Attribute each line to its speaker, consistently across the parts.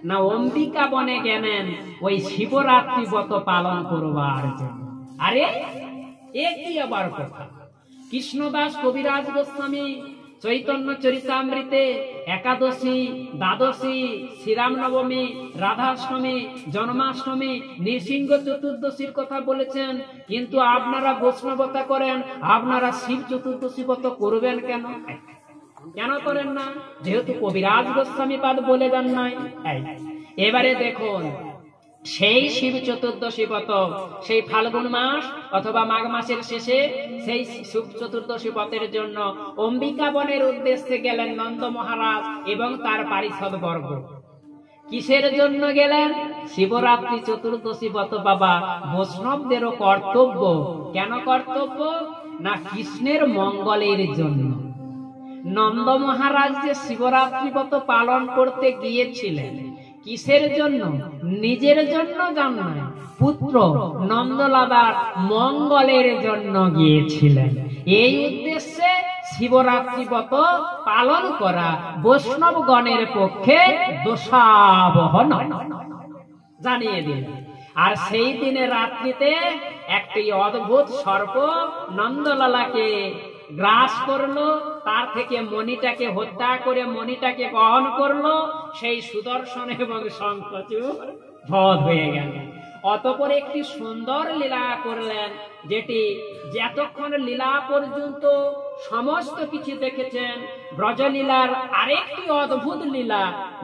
Speaker 1: না অম্বিকা বনে গেলেন ওই শিবরাত্রি ব্রত পালন করবার জন্য। আরে এ কি আবার কথা! কৃষ্ণদাস কবিরাজ গোস্বামী চৈতন্য চরিতামৃতে একাদশী, দ্বাদশী, শ্রীরাম নবমী, রাধাষ্টমী, জন্মাষ্টমী, নৃসিংহ চতুর্দশীর কথা বলেছেন, কিন্তু আপনারা বৈষ্ণবতা করেন, আপনারা শিব চতুর্দশী ব্রত করবেন কেন? কেন করেন না? যেহেতু কবিরাজ গোস্বামী পাদ বলে দেন নাই। এবারে দেখুন, সেই শিব চতুর্দশী ব্রত সেই ফাল্গুন মাস অথবা মাঘ মাসের শেষে সেই শিব চতুর্দশী ব্রতের জন্য অম্বিকা বনের উদ্দেশ্যে গেলেন নন্দ মহারাজ এবং তার পারিষদ বর্গ। কিসের জন্য গেলেন? শিবরাত্রি চতুর্দশী ব্রত বাবা বৈষ্ণবদেরও কর্তব্য। কেন কর্তব্য? না কৃষ্ণের মঙ্গলের জন্য। নন্দ মহারাজ যে শিবরাত্রি ব্রত পালন করতে গিয়েছিলেন কিসের জন্য? নিজের জন্য যান নাই, পুত্র নন্দলালার মঙ্গলের জন্য গিয়েছিলেন। এই উদ্দেশ্যে শিবরাত্রি ব্রত পালন করা বৈষ্ণবগণের পক্ষে দোষাবহ নয়, জানিয়ে দিন। আর সেই দিনে রাত্রিতে একটি অদ্ভুত সর্প নন্দলালাকে গ্রাস করলো, তার থেকে মণিটাকে হত্যা করে মণিটাকে গ্রহণ করলো। সেই সুদর্শন এবং শঙ্খচূড় বধ হয়ে গেল। অতঃপর একটি সুন্দর লীলা করলেন, যেটি যতক্ষণ লীলা পর্যন্ত সমস্ত কিছু দেখেছেন, ব্রজলীলার আরেকটি অদ্ভুত লীলা,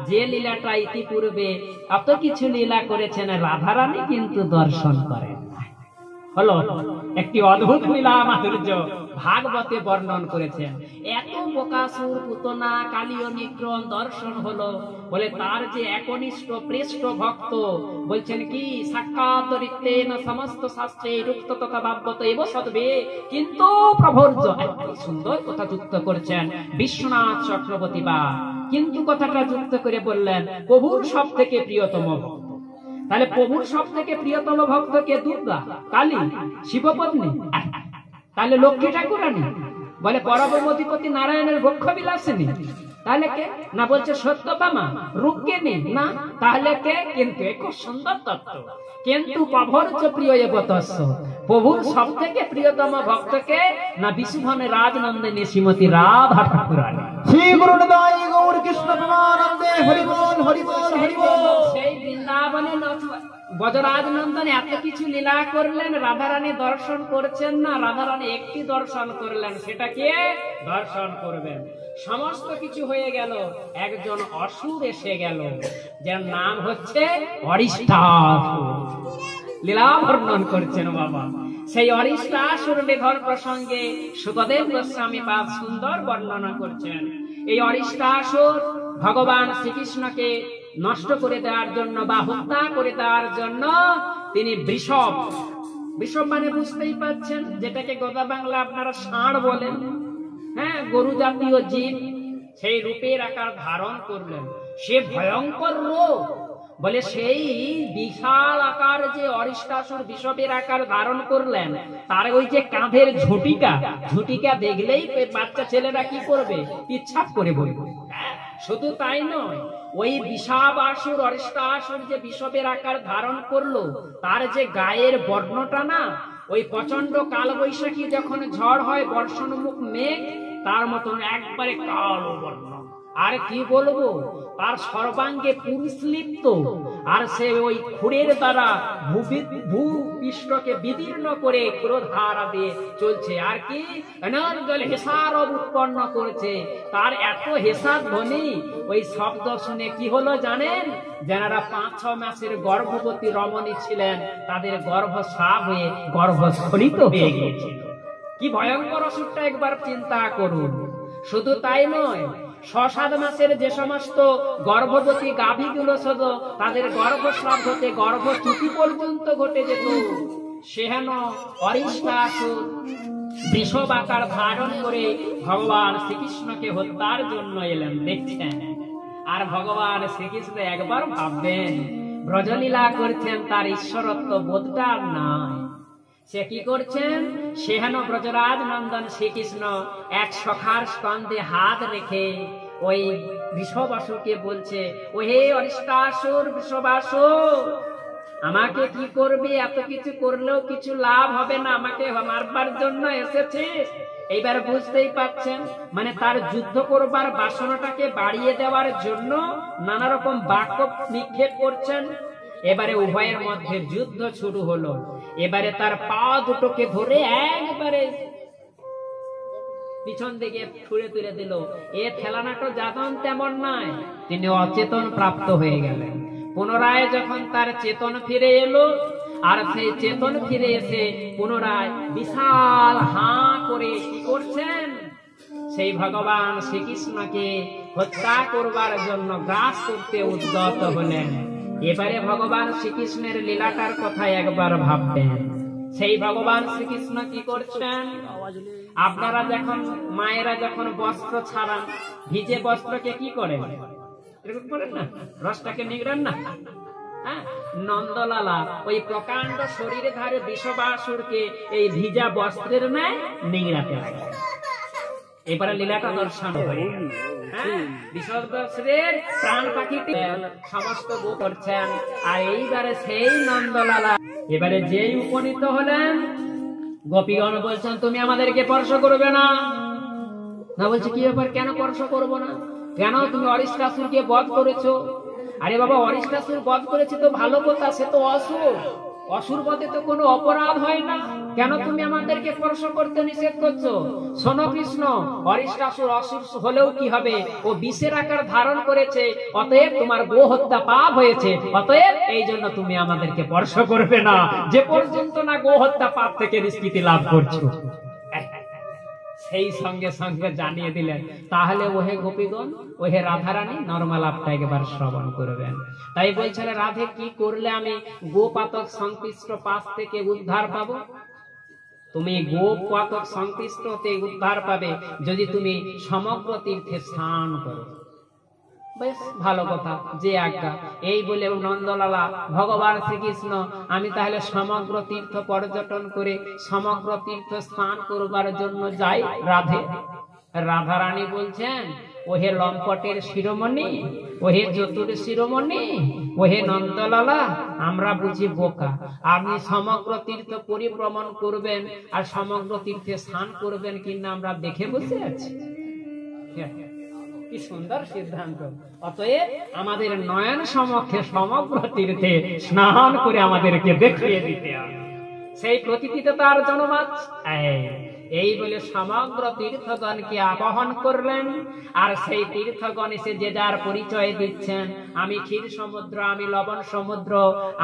Speaker 1: যে লীলাটা ইতিপূর্বে এত কিছু লীলা করেছেন রাধারানী কিন্তু দর্শন করেন হলো। একটি অদ্ভুত লীলা মাধুর্য ভাগবতে বর্ণন করেছেন। এত বকাসুর পুতনা কালীয় নিগ্রহ দর্শন হলো বলে তার যে একনিষ্ঠ পৃষ্ঠ ভক্ত বলছেন কি সাক্ষাৎ ঋত্তেন সমস্ত শাস্ত্রে রুক্ত তথা ভাবত এব সদ্বে কিন্তু প্রভর্য। সুন্দর কথা যুক্ত করছেন বিশ্বনাথ চক্রবর্তী বা, কিন্তু কথাটা যুক্ত করে বললেন প্রভুর সব থেকে প্রিয়তম ভক্ত। তাহলে প্রভুর সব থেকে প্রিয়তম ভক্ত কে? দুর্গা, কালী, শিবপত্নী। তাহলে লক্ষ্মী ঠাকুরানী? বলে পরমধিপতি নারায়ণের বক্ষ বিলাসিনী। তাহলে কে? না বলছে সত্যভামা, রূপকেনী। না, তাহলে কে? কিন্তু খুব সুন্দর তত্ত্ব। কিন্তু প্রভর্য প্রিয় এবতস্য, প্রভুর সব থেকে প্রিয়তম ভক্তকে? না বিশুভনে রাজনন্দিনী শ্রীমতী রাধা ঠাকুরানী।
Speaker 2: শ্রী গুরুদাই গৌর কৃষ্ণ প্রেমানন্দে হরি বল হরি বল হরি বল।
Speaker 1: সেই বৃন্দাবনে ব্রজরাজ নন্দন এত কিছু লীলা করলেন, রাধারানী দর্শন করছেন না। রাধারানী একটি দর্শন করলেন, সেটা কে দর্শন করবেন? সমস্ত কিছু হয়ে গেল, একজন অসুর এসে গেল, যার নাম হচ্ছে অরিষ্টাসুর। লীলা বর্ণন করছেন বাবা। সেই অরিষ্টাসুর নিধন প্রসঙ্গে সুখদেব গোস্বামী পাদ সুন্দর বর্ণনা করছেন। এই অরিষ্টাসুর ভগবান শ্রীকৃষ্ণকে নষ্ট করে দেওয়ার জন্য বা হত্যা করে দেওয়ার জন্য তিনি বৃষভ, বৃষভ মানে বুঝতেই পাচ্ছেন, যেটাকে গোদা বাংলা আপনারা ষাঁড় বলেন, হ্যাঁ, গরু জাতীয় জীব, সেই রূপের আকার ধারণ করলেন। সে ভয়ঙ্কর রূপ বলে সেই বিশাল আকার যে অরিষ্টাসুর বিষবের আকার ধারণ করলেন, তার ওই যে কাঁধের ঝুঁটিকা দেখলেই বাচ্চা ছেলেরা কি করবে? ইচ্ছাপ করে বলবে। শুধু তাই নয়, ওই বিষাবাসুর অরিষ্টাসুর যে বিষবের আকার ধারণ করলো, তার যে গায়ের বর্ণটা না, ওই প্রচন্ড কালবৈশাখী যখন ঝড় হয়, বর্ষণমুখ মেঘ, তার মতন একবারে কালো বর্ণ। আর কি বলবো, তার সর্বাঙ্গে পুরুষলিপ্ত, আর সে ওই খুঁড়ের দ্বারা ভূপৃষ্ঠকে বিদীর্ণ করে ক্রোধারা দিয়ে চলছে। আর কি অনর্গল হেসারব উৎপন্ন করছে। তার এত হেসার ধ্বনি, ওই শব্দ শুনে কি হলো জানেন? যারা 5-6 মাসের গর্ভবতী রমণী ছিলেন, তাদের গর্ভ সাফ হয়ে গর্ভস্খলিত হয়ে গিয়েছিল। কি ভয়ঙ্কর অসুরটা একবার চিন্তা করুন। শুধু তাই নয়, 6-7 মাসের যে সমস্ত গর্ভবতী গাভীগুলো ছিল, তাদের গর্ভস্রাব হতে গর্ভচ্যুতি পর্যন্ত ঘটে যেত। সেহেন অরিষ্টাসুর বৃষভ আকার ধারণ করে ভগবান শ্রীকৃষ্ণকে হত্যার জন্য এলেন, দেখছেন। আর ভগবান শ্রীকৃষ্ণ একবার ভাববেন, ব্রজলীলা করছেন, তার ঈশ্বরত্ব বোধটা আর নাই। সে কি করছেন? সেহেন ব্রজরাজ নন্দন শ্রীকৃষ্ণ এক সখার স্কন্ধে হাত রেখে ওই বৃষভাসুরকে বলছে, ও হে অরিষ্টাসুর বৃষভাসুর, আমাকে কি করবি? এত কিছু করলেও কিছু লাভ হবে না, আমাকে মারবার জন্য এসেছিস। এইবার বুঝতেই পাচ্ছেন, মানে তার যুদ্ধ করবার বাসনাটাকে বাড়িয়ে দেওয়ার জন্য নানা রকম বাক্য নিক্ষেপ করছেন। এবারে উভয়ের মধ্যে যুদ্ধ শুরু হলো। এবারে তার পা দুটোকে ধরে একবারে পিছন দিকে ছুঁড়ে তুলে দিল। এ ঠেলানাটো যাতন তেমন নয়, তিনি অচেতন প্রাপ্ত হয়ে গেলেন। পুনরায় যখন তার চেতন ফিরে এলো, আর সেই চেতন ফিরে এসে পুনরায় বিশাল হাঁ করে কি করছেন, সেই ভগবান শ্রীকৃষ্ণকে হত্যা করবার জন্য গ্রাস করতে উদ্যত হলেন। এবারে ভগবান শ্রীকৃষ্ণের লীলাটার কথা একবার ভাববেন। সেই ভগবান শ্রীকৃষ্ণ কি করছেন, আপনারা যখন মায়েরা যখন বস্ত্র ছাড়ান, ভিজে বস্ত্রকে কি করেন? এরকম করেন না, রসটাকে নিগড়ান না। নন্দলালা ওই প্রকাণ্ড শরীরে ধারে বৃষভাসুরকে এই ভিজা বস্ত্রের ন্যায় নিগড়াতে লাগে। এবারে লীলাটা দর্শন হয়ে গেল। বৃষভাসুরের প্রাণ পাখিটি সমস্ত গো করছেন। আর এইবারে সেই নন্দলালা এবারে যেই উপনীত হলেন, গোপীগণ বলছেন, তুমি আমাদেরকে স্পর্শ করবে না। না বলছে, কি ব্যাপার, কেন স্পর্শ করবো না? কেন? তুমি অরিষ্টাসুরকে বধ করেছো। আরে বাবা, অরিষ্টাসুর বধ করেছে তো ভালো কথা, সে তো অসুর। অসুর বধে তো কোনো অপরাধ হয় না, কেন তুমি আমাদেরকে স্পর্শ করতে নিষেধ করছো? শোনো কৃষ্ণ, অরিষ্টাসুর অসুর হলেও কি হবে, ও বিষের আকার ধারণ করেছে, অতএব তোমার গো হত্যা পাপ হয়েছে, অতএব এই জন্য তুমি আমাদেরকে স্পর্শ করবে না, যে পর্যন্ত না গো হত্যা পাপ থেকে নিষ্কৃতি লাভ করছো। সেই সঙ্গে সঙ্গে জানিয়ে দিলেন, তাহলে ওহে গোপীগণ, ওহে রাধারানী, নর্মালাপটা একবার শ্রবণ করবেন। তাই বলছেন, রাধে কি করলে আমি গোপাতক সংশ্লিষ্ট পাশ থেকে উদ্ধার পাবো? তুমি গোপাতক সংশ্লিষ্ট হতে উদ্ধার পাবে যদি তুমি সমগ্র তীর্থে স্নান করো। বেশ ভালো কথা, যে আজ্ঞা। এই বলে নন্দলালা ভগবান শ্রীকৃষ্ণ, আমি তাহলে সমগ্র তীর্থ পর্যটন করে সমগ্র তীর্থ স্নান করবার জন্য যাই। রাধে রাধারানী বলছেন, ওহে লম্পটের শিরোমণি, ওহে চতুর শিরোমণি, ওহে নন্দলালা, আমরা বুঝি বোকা। আপনি সমগ্র তীর্থ পরিভ্রমণ করবেন আর সমগ্র তীর্থে স্নান করবেন কিনা আমরা দেখে বসে আছি। কি সুন্দর সিদ্ধান্ত। অতএব আমাদের নয়ন সমক্ষে সমগ্র তীর্থে স্নান করে আমাদেরকে দেখিয়ে দিতে হবে। সেই প্রতীতিতে তার জনমাত। এই বলে সমগ্র তীর্থগণকে আবাহন করলেন। আর সেই তীর্থগণ এসে যে যার পরিচয় দিচ্ছেন, আমি ক্ষীর সমুদ্র, আমি লবণ সমুদ্র,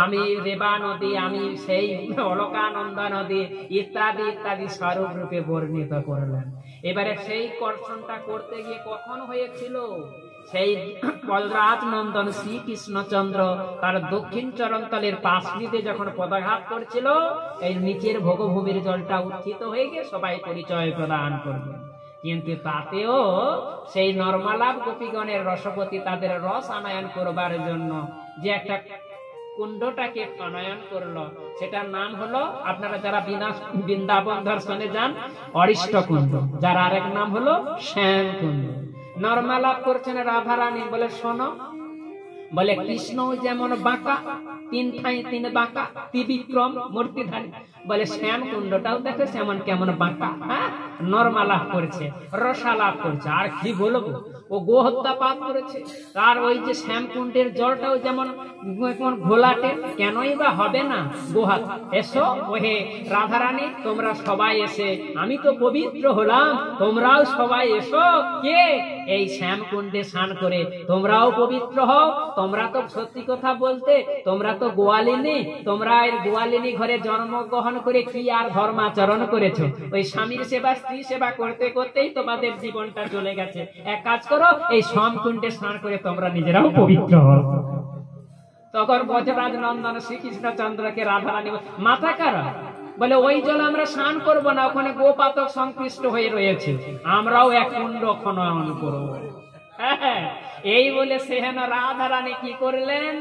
Speaker 1: আমি রেবা নদী, আমি সেই অলকানন্দা নদী, ইত্যাদি ইত্যাদি স্বরূপ রূপে বর্ণিত করলেন। এবারে সেই কর্ষণটা করতে গিয়ে কখন হয়েছিল, সেই বলরাজ নন্দন শ্রীকৃষ্ণচন্দ্র তার দক্ষিণ চরণতলের পাশটিতে যখন পদাঘাত করছিল, এই নিচের ভোগভূমির জলটা উত্থিত হয়ে গিয়ে সবাই পরিচয় প্রদান করবে। কিন্তু তাতেও সেই নর্মালাভ গোপীগণের রসপতি তাদের রস আনয়ন করবার জন্য যে একটা কুণ্ডটাকে আনয়ন করলো, সেটার নাম হলো, আপনারা যারা বৃন্দাবন দর্শনে যান, অরিষ্ট কুণ্ড, যার আরেক নাম হলো শ্যাম কুণ্ড। নর্মালাভ করছেন রাধারানী, বলে শোনো, বলে কৃষ্ণ যেমন বাঁকা, তিন ঠাঁই তিন বাঁকা, ত্রিবিক্রম মূর্তিধারী, বলে শ্যাম কুণ্ডটাও দেখো সেমন কেমন বাঁকা। হ্যাঁ, নর্মালাভ করছে, রসালাভ করছে। আর কি বলবো, ও গো হত্যা পাপ করেছে। আর ওই যে শ্যাম কুণ্ডের জলটাও যেমন ঘোলাটে, কেনই বা হবে না গোহাত। এসো ওহে রাধারানী, তোমরা সবাই এসে, আমি তো পবিত্র হলাম, তোমরাও সবাই এসো। কে? এই শ্যাম কুণ্ডে স্নান করে তোমরাও পবিত্র হও। তোমরা তো সত্যি কথা বলতে, তোমরা তো গোয়ালিনী, তোমরা এর গোয়ালিনী ঘরে জন্মগ্রহণ করে কি আর ধর্মাচরণ করেছো? ওই স্বামীর সেবা, স্ত্রী সেবা করতে করতেই তোমাদের জীবনটা চলে গেছে। এক কাজ করো, এই শ্যাম কুণ্ডে স্নান করে তোমরা নিজেরাও পবিত্র হও। তখন ব্রজরাজ নন্দন শ্রীকৃষ্ণচন্দ্রকে রাধারানী মাথা কারা, বলে ওই জলে আমরা স্নান করবো না, ওখানে গোপাতক সংশ্লিষ্ট হয়ে রয়েছে, আমরাও এক কুণ্ড খনন করবো। এই বলে সেহেন রাধারানী কি করলেন,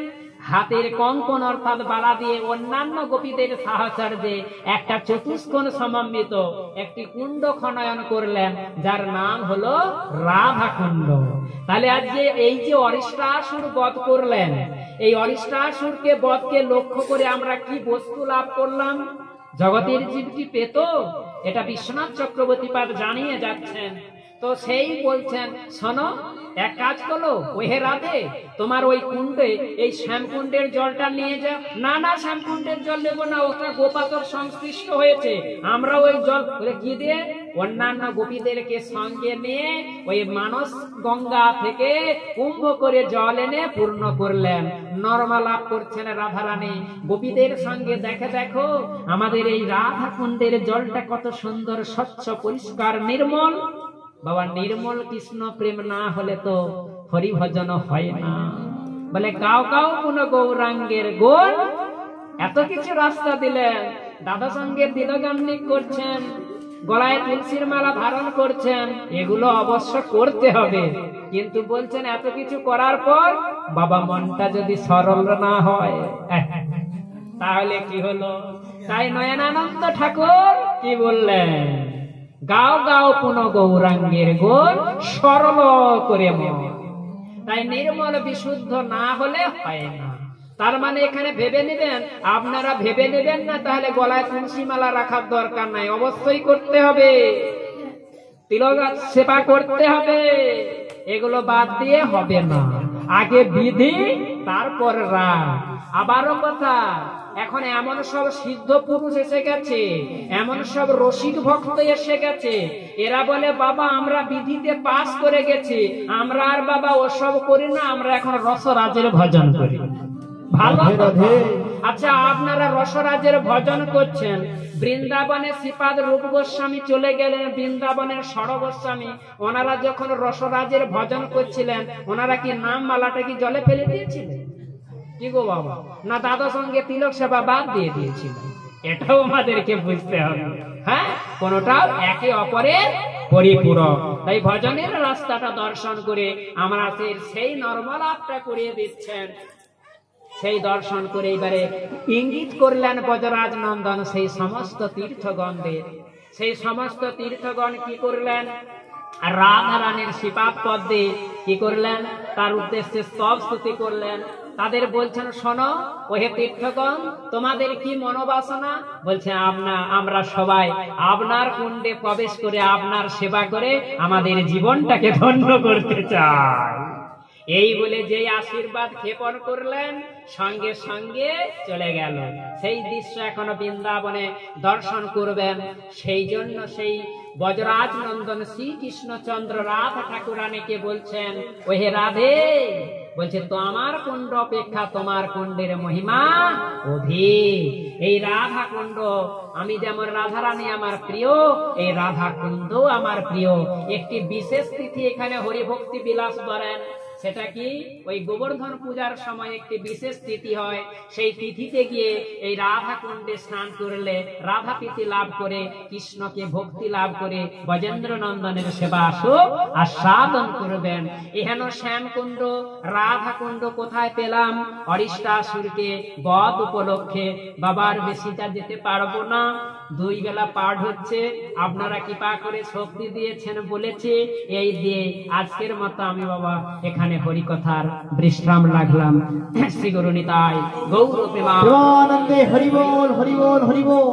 Speaker 1: হাতের কঙ্কন অর্থাৎ বালা দিয়ে অন্যান্য গোপীদের সাহচর্যে একটা চতুষ্কোণ সমন্বিত একটি কুণ্ড খনন করলেন, যার নাম হলো রাধা কুণ্ড। তাহলে আজ যে এই যে অরিষ্টাসুর বধ করলেন, এই অরিষ্টাসুরকে বধকে লক্ষ্য করে আমরা কি বস্তু লাভ করলাম? জগতের জীবটি পেত, এটা বিশ্বনাথ চক্রবর্তী পাদ জানিয়ে যাচ্ছেন। তো সেই বলছেন, শোনো, এক কাজ করো, ওহে রাধে, তোমার ওই কুণ্ডে এই শ্যামকুণ্ডের জলটা নিয়ে যাও। না না, শ্যামকুণ্ডের জল নেবো না, ওটা গোপাতর সংশ্লিষ্ট হয়েছে, আমরা ওই জল কি দিয়ে অন্যান্য গোপীদেরকে সঙ্গে নিয়ে ওই মানস গঙ্গা থেকে কুম্ভ করে জল এনে পূর্ণ করলেন। নর্মা লাভ করছেন রাধারানী গোপীদের সঙ্গে। দেখো আমাদের এই রাধা কুণ্ডের জলটা কত সুন্দর, স্বচ্ছ, পরিষ্কার, নির্মল। বাবা, নির্মল কৃষ্ণ প্রেম না হলে তো হরি ভজন হয় না। বলে গাও গাও কোন গৌরাঙ্গের গোল, এত কিছু রাস্তা দিলেন, দাদা সঙ্গে দিলগান্নি করছেন, গলায় তুলসীর মালা ধারণ করছেন, এগুলো অবশ্য করতে হবে, কিন্তু বলছেন এত কিছু করার পর বাবা মনটা যদি সরল না হয় তাহলে কি হলো? তাই নয়নানন্দ ঠাকুর কি বললেন? গাও গাও পুন গৌরাঙ্গের গোল, সরল করে মন। তাই নির্মল বিশুদ্ধ না হলে হয় না। তার মানে এখানে ভেবে নেবেন, আপনারা ভেবে নেবেন না তাহলে গলায় তুলসী মালা রাখার দরকার নাই, অবশ্যই করতে হবে, তিলক সেবা করতে হবে, এগুলো বাদ দিয়ে হবে না। আগে বিধি, তারপর রাগ। আবারও কথা, এখন এমন সব সিদ্ধ পুরুষ এসে গেছে, এমন সব রসিক ভক্ত এসে গেছে, এরা বলে বাবা আমরা বিধিতে পাস করে গেছি, আমরা আর বাবা ওসব করি না, আমরা এখন রসরাজের ভজন করি। ভালো। আচ্ছা, আপনারা রসরাজের ভজন করছেন, বৃন্দাবনে শ্রীপাদ রূপ গোস্বামী চলে গেলেন, বৃন্দাবনের ষড় গোস্বামী, ওনারা যখন রসরাজের ভজন করছিলেন, ওনারা কি নাম মালাটা কি জলে ফেলে দিয়েছিলেন? কি গো বাবা, না দাদা সঙ্গে তিলক সেবা বাদ দিয়ে দিয়েছিলেন? এটাও আমাদেরকে বুঝতে হবে। হ্যাঁ, কোনটাও একে অপরের পরিপূরক। তাই ভজনের রাস্তাটা দর্শন করে আমরা সেই নর্মলাভটা করিয়ে দিচ্ছেন। সেই দর্শন করে এবারে ইঙ্গিত করলেন ব্রজরাজ নন্দন সেই সমস্ত তীর্থগণদের। সেই সমস্ত তীর্থগণ কি করলেন? রাধা রানীর শ্রীপাদ পদ্মে কি করলেন? তার উদ্দেশ্যে স্তব স্তুতি করলেন। তাদের বলছেন, শোনো ওহে তীর্থগণ, তোমাদের কি মনোবাসনা? বলছে আমরা সবাই আপনার কুণ্ডে প্রবেশ করে আপনার সেবা করে আমাদের জীবনটাকে ধন্য করতে চাই। এই বলে যেই আশীর্বাদ ক্ষেপণ করলেন, সঙ্গে সঙ্গে চলে গেল। সেই দৃশ্য এখনো বৃন্দাবনে দর্শন করবেন। সেই জন্য সেই ব্রজরাজ নন্দন শ্রীকৃষ্ণচন্দ্র রাধা ঠাকুরানীকে বলছেন, ওহে রাধে, বলছে তো আমার কুণ্ড অপেক্ষা তোমার কুণ্ডের মহিমা অধিক। এই রাধা কুণ্ড, আমি যেমন রাধারানী আমার প্রিয়, এই রাধা কুণ্ড আমার প্রিয়। একটি বিশেষ তিথি এখানে হরিভক্তি বিলাস করেন, সেটা কি? ওই গোবর্ধন পূজার সময় একটি বিশেষ তিথি হয়। সেই তিথিতে গিয়ে এই রাধা কুণ্ডে স্নান করলে রাধা প্রীতি লাভ করে, কৃষ্ণকে ভক্তি লাভ করে ব্রজেন্দ্র নন্দনের সেবা সুখ আস্বাদন করবেন। এহেন শ্যামকুণ্ড রাধা কুণ্ড কোথায় পেলাম? অরিষ্টাসুরকে বধ উপলক্ষে। বাবার বেশিটা যেতে পারবো না, 2 বেলা পাঠ হচ্ছে, আপনারা কৃপা করে শক্তি দিয়েছেন বলেছে, এই দিয়ে আজকের মতো আমি বাবা এখানে হরিকথার বিশ্রাম লাগলাম। শ্রী গুরু নিতাই গৌর প্রেমানন্দে।
Speaker 2: হরি বল, হরি বল, হরি বল।